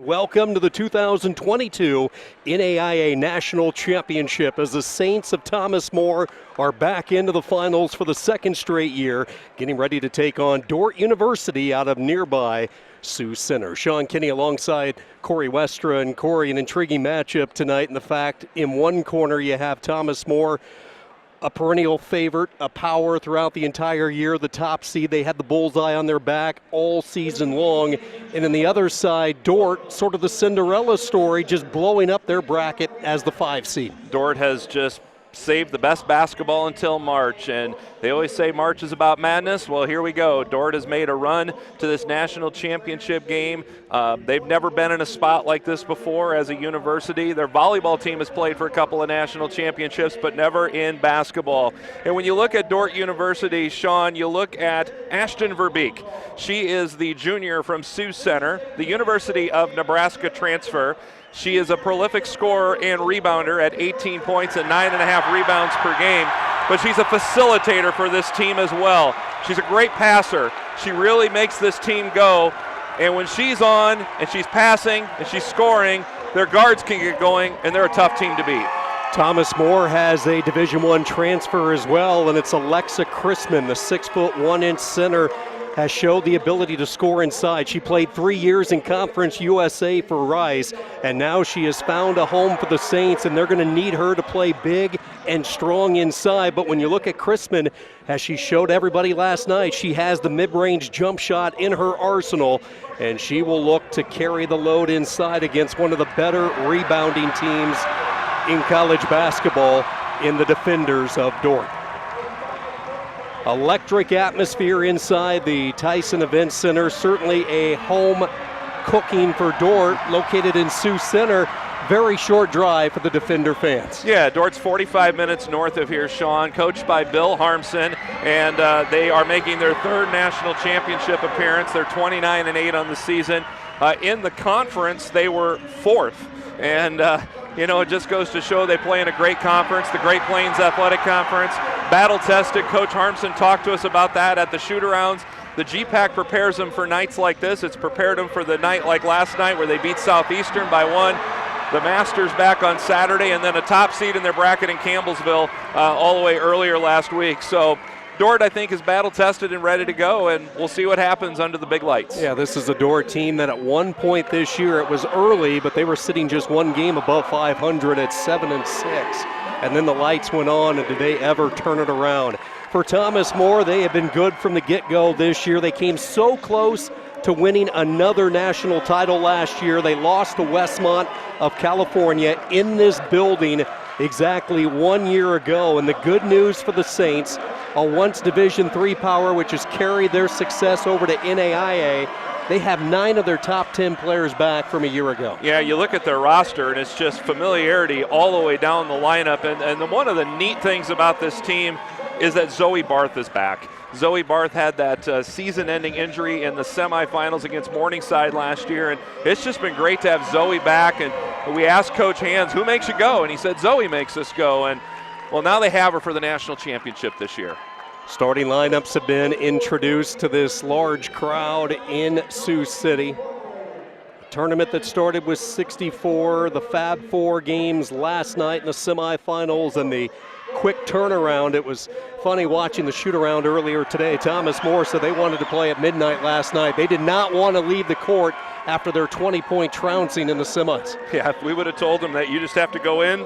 Welcome to the 2022 NAIA National Championship as the Saints of Thomas More are back into the finals for the second straight year, getting ready to take on Dordt University out of nearby Sioux City. Sean Kinney alongside Corey Westra. And Corey, an intriguing matchup tonight in the fact in one corner you have Thomas More, a perennial favorite, a power throughout the entire year, the top seed. They had the bullseye on their back all season long. And on the other side, Dordt, sort of the Cinderella story, just blowing up their bracket as the 5 seed. Dordt has just saved the best basketball until March, and they always say March is about madness. Well, here we go. Dordt has made a run to this national championship game. They've never been in a spot like this before as a university. Their volleyball team has played for a couple of national championships, but never in basketball. And when you look at Dordt University, Sean, you look at Ashton Verbeek. She is the junior from Sioux City, the University of Nebraska transfer. She is a prolific scorer and rebounder at 18 points and 9.5 rebounds per game, but she's a facilitator for this team as well. She's a great passer. She really makes this team go, and when she's on and she's passing and she's scoring, their guards can get going, and they're a tough team to beat. Thomas More has a Division I transfer as well, and it's Alexa Chrisman, the 6'1" center, has showed the ability to score inside. She played 3 years in Conference USA for Rice, and now she has found a home for the Saints, and they're going to need her to play big and strong inside. But when you look at Chrisman, as she showed everybody last night, she has the mid-range jump shot in her arsenal, and she will look to carry the load inside against one of the better rebounding teams in college basketball in the Defenders of Dordt. Electric atmosphere inside the Tyson Event Center. Certainly a home cooking for Dordt, located in Sioux City. Very short drive for the Defender fans. Yeah, Dordt's 45 minutes north of here, Sean, coached by Bill Harmson, and they are making their third national championship appearance. They're 29-8 on the season. In the conference, they were fourth, and you know, it just goes to show they play in a great conference, the Great Plains Athletic Conference. Battle-tested. Coach Harmson talked to us about that at the shoot-arounds. The GPAC prepares them for nights like this. It's prepared them for the night like last night where they beat Southeastern by 1. The Masters back on Saturday, and then a top seed in their bracket in Campbellsville all the way earlier last week. So Dordt, I think, is battle-tested and ready to go, and we'll see what happens under the big lights. Yeah, this is a Dordt team that at one point this year, it was early, but they were sitting just one game above 500 at 7-6. And then the lights went on, and did they ever turn it around? For Thomas More, they have been good from the get-go this year. They came so close to winning another national title last year. They lost to Westmont of California in this building exactly 1 year ago. And the good news for the Saints, a once Division III power which has carried their success over to NAIA, they have 9 of their top 10 players back from a year ago. Yeah, you look at their roster, and it's just familiarity all the way down the lineup. And one of the neat things about this team is that Zoe Barth is back. Zoe Barth had that season-ending injury in the semifinals against Morningside last year, and it's just been great to have Zoe back. And we asked Coach Hands, who makes you go? And he said, Zoe makes us go. And, well, now they have her for the national championship this year. Starting lineups have been introduced to this large crowd in Sioux City. A tournament that started with 64, the Fab Four games last night in the semifinals, and the quick turnaround. It was funny watching the shoot-around earlier today. Thomas More said they wanted to play at midnight last night. They did not want to leave the court after their 20-point trouncing in the semis. Yeah, if we would have told them that you just have to go in,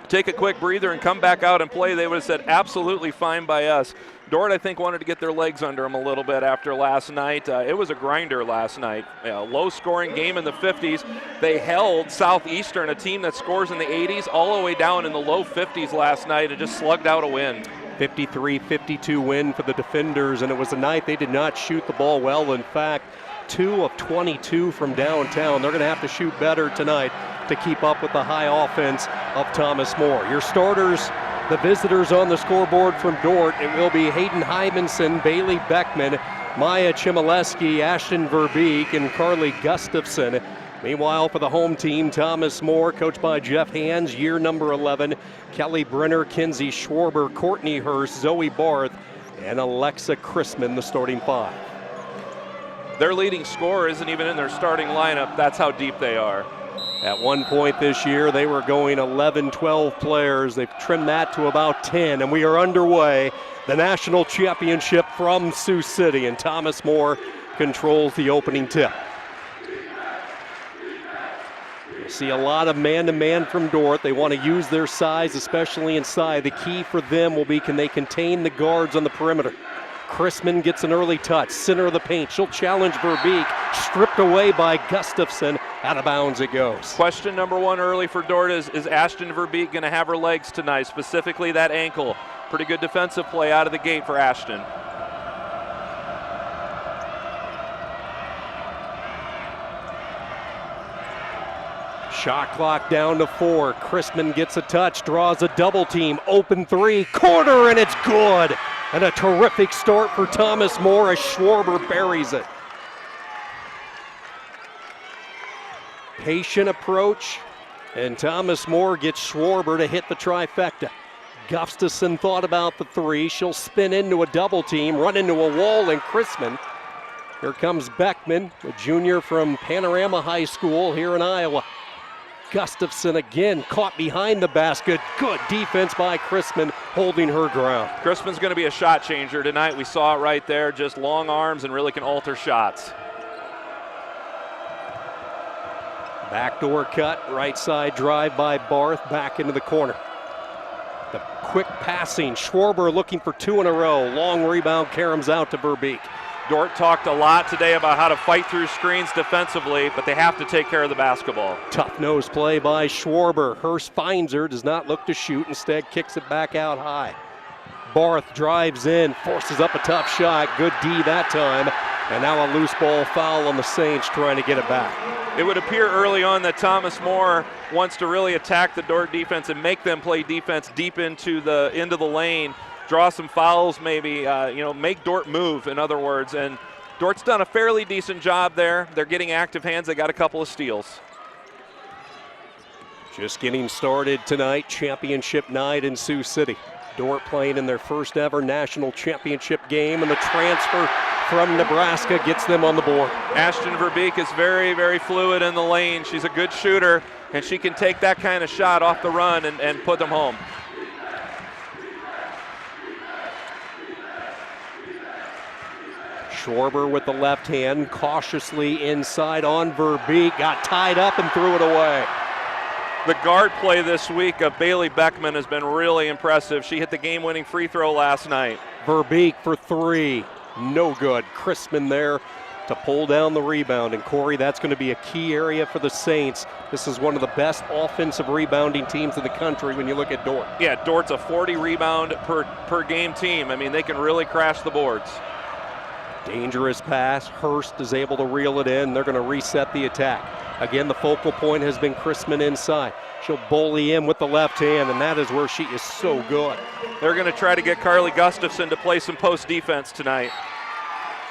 take a quick breather, and come back out and play, they would have said absolutely fine by us. Dordt, I think, wanted to get their legs under them a little bit after last night. It was a grinder last night. Low-scoring game in the 50s. They held Southeastern, a team that scores in the 80s, all the way down in the low 50s last night, and just slugged out a win. 53-52 win for the Defenders, and it was a night they did not shoot the ball well. In fact, 2 of 22 from downtown. They're going to have to shoot better tonight to keep up with the high offense of Thomas More. Your starters, the visitors on the scoreboard from Dordt, it will be Hayden Hymanson, Bailey Beckman, Maya Chmielewski, Ashton Verbeek, and Carly Gustafson. Meanwhile, for the home team, Thomas More, coached by Jeff Hands, year number 11, Kelly Brenner, Kinsey Schwarber, Courtney Hurst, Zoe Barth, and Alexa Chrisman, the starting 5. their leading scorer isn't even in their starting lineup. That's how deep they are. At one point this year, they were going 11, 12 players. They've trimmed that to about 10, and we are underway. The national championship from Sioux City, and Thomas More controls the opening tip. You'll see a lot of man-to-man from Dordt. They want to use their size, especially inside. The key for them will be, can they contain the guards on the perimeter? Chrisman gets an early touch, center of the paint. She'll challenge Verbeek, stripped away by Gustafson. Out of bounds it goes. Question number one early for Dordt is Ashton Verbeek going to have her legs tonight, specifically that ankle? Pretty good defensive play out of the gate for Ashton. Shot clock down to 4. Chrisman gets a touch, draws a double team, open three, corner, and it's good. And a terrific start for Thomas More as Schwarber buries it. Patient approach, and Thomas More gets Schwarber to hit the trifecta. Gustafson thought about the three. She'll spin into a double team, run into a wall, and Chrisman. Here comes Beckman, a junior from Panorama High School here in Iowa. Gustafson again caught behind the basket. Good defense by Chrisman, holding her ground. Chrisman's going to be a shot changer tonight. We saw it right there, just long arms and really can alter shots. Backdoor cut, right side drive by Barth, back into the corner. The quick passing, Schwarber looking for 2 in a row. Long rebound, caroms out to Verbeek. Dordt talked a lot today about how to fight through screens defensively, but they have to take care of the basketball. Tough nose play by Schwarber. Hurst finds her, does not look to shoot, instead kicks it back out high. Barth drives in, forces up a tough shot, good D that time, and now a loose ball foul on the Saints trying to get it back. It would appear early on that Thomas More wants to really attack the Dordt defense and make them play defense deep into the lane. Draw some fouls, maybe, make Dordt move, in other words. And Dort's done a fairly decent job there. They're getting active hands. They got a couple of steals. Just getting started tonight, championship night in Sioux City. Dordt playing in their first ever national championship game, and the transfer from Nebraska gets them on the board. Ashton Verbeek is very, very fluid in the lane. She's a good shooter, and she can take that kind of shot off the run and put them home. Schwarber with the left hand, cautiously inside on Verbeek, got tied up and threw it away. The guard play this week of Bailey Beckman has been really impressive. She hit the game-winning free throw last night. Verbeek for 3, no good. Chrisman there to pull down the rebound, and Corey, that's going to be a key area for the Saints. This is one of the best offensive rebounding teams in the country when you look at Dordt. Yeah, Dort's a 40 rebound per game team. I mean, they can really crash the boards. Dangerous pass. Hurst is able to reel it in. They're going to reset the attack. Again, the focal point has been Chrisman inside. She'll bully in with the left hand, and that is where she is so good. They're going to try to get Carly Gustafson to play some post defense tonight.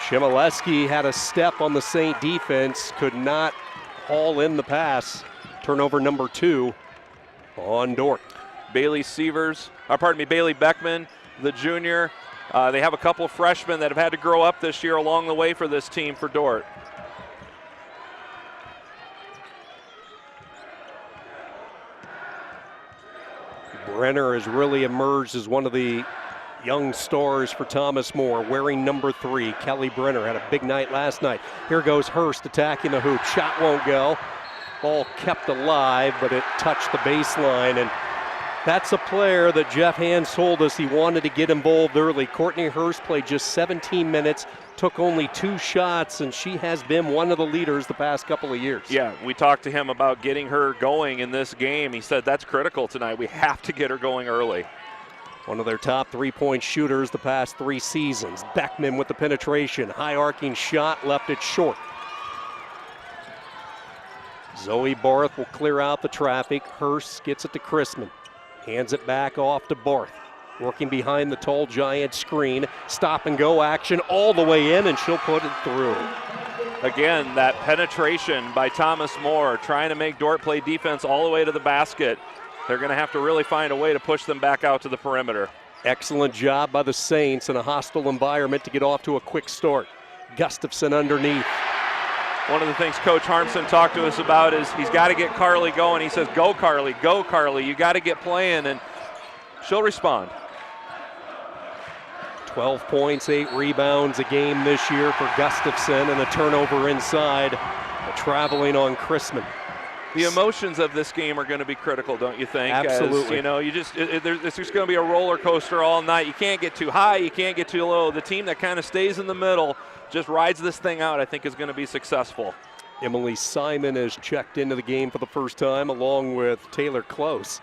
Chmielewski had a step on the Saint defense, could not haul in the pass. Turnover number 2 on Dordt. Bailey Beckman, the junior. They have a couple of freshmen that have had to grow up this year along the way for this team for Dordt. Brenner has really emerged as one of the young stars for Thomas More, wearing number 3. Kelly Brenner had a big night last night. Here goes Hurst attacking the hoop. Shot won't go. Ball kept alive, but it touched the baseline, and that's a player that Jeff Hands told us he wanted to get involved early. Courtney Hurst played just 17 minutes, took only 2 shots, and she has been one of the leaders the past couple of years. Yeah, we talked to him about getting her going in this game. He said that's critical tonight. We have to get her going early. One of their top 3-point shooters the past 3 seasons. Beckman with the penetration. High arcing shot, left it short. Zoe Barth will clear out the traffic. Hurst gets it to Chrisman. Hands it back off to Barth. Working behind the tall giant screen. Stop and go action all the way in, and she'll put it through. Again, that penetration by Thomas More, trying to make Dordt play defense all the way to the basket. They're going to have to really find a way to push them back out to the perimeter. Excellent job by the Saints in a hostile environment to get off to a quick start. Gustafson underneath. One of the things Coach Harmson talked to us about is he's got to get Carly going. He says, go Carly, go Carly. You got to get playing, and she'll respond. 12 points, 8 rebounds a game this year for Gustafson, and a turnover inside. Traveling on Chrisman. The emotions of this game are going to be critical, don't you think? Absolutely. As, it's just going to be a roller coaster all night. You can't get too high, you can't get too low. The team that kind of stays in the middle, just rides this thing out, I think is going to be successful. Emily Simon has checked into the game for the first time, along with Taylor Close.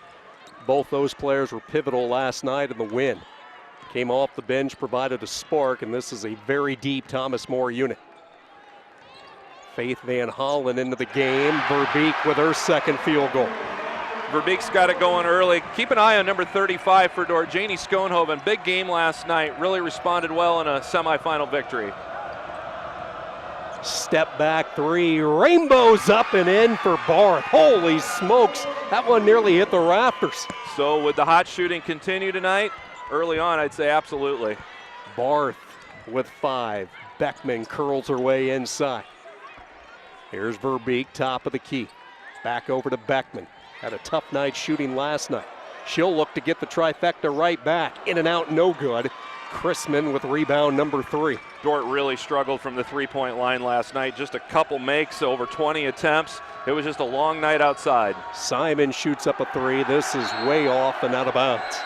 Both those players were pivotal last night in the win. Came off the bench, provided a spark, and this is a very deep Thomas More unit. Faith Van Hollen into the game. Verbeek with her second field goal. Verbeek's got it going early. Keep an eye on number 35 for Dordt, Janie Schoenhoven. Big game last night. Really responded well in a semifinal victory. Step back three. Rainbows up and in for Barth. Holy smokes. That one nearly hit the rafters. So would the hot shooting continue tonight? Early on, I'd say absolutely. Barth with 5. Beckman curls her way inside. Here's Verbeek, top of the key. Back over to Beckman. Had a tough night shooting last night. She'll look to get the trifecta right back. In and out, no good. Chrisman with rebound number 3. Dordt really struggled from the three-point line last night. Just a couple makes, over 20 attempts. It was just a long night outside. Simon shoots up a 3. This is way off and out of bounds.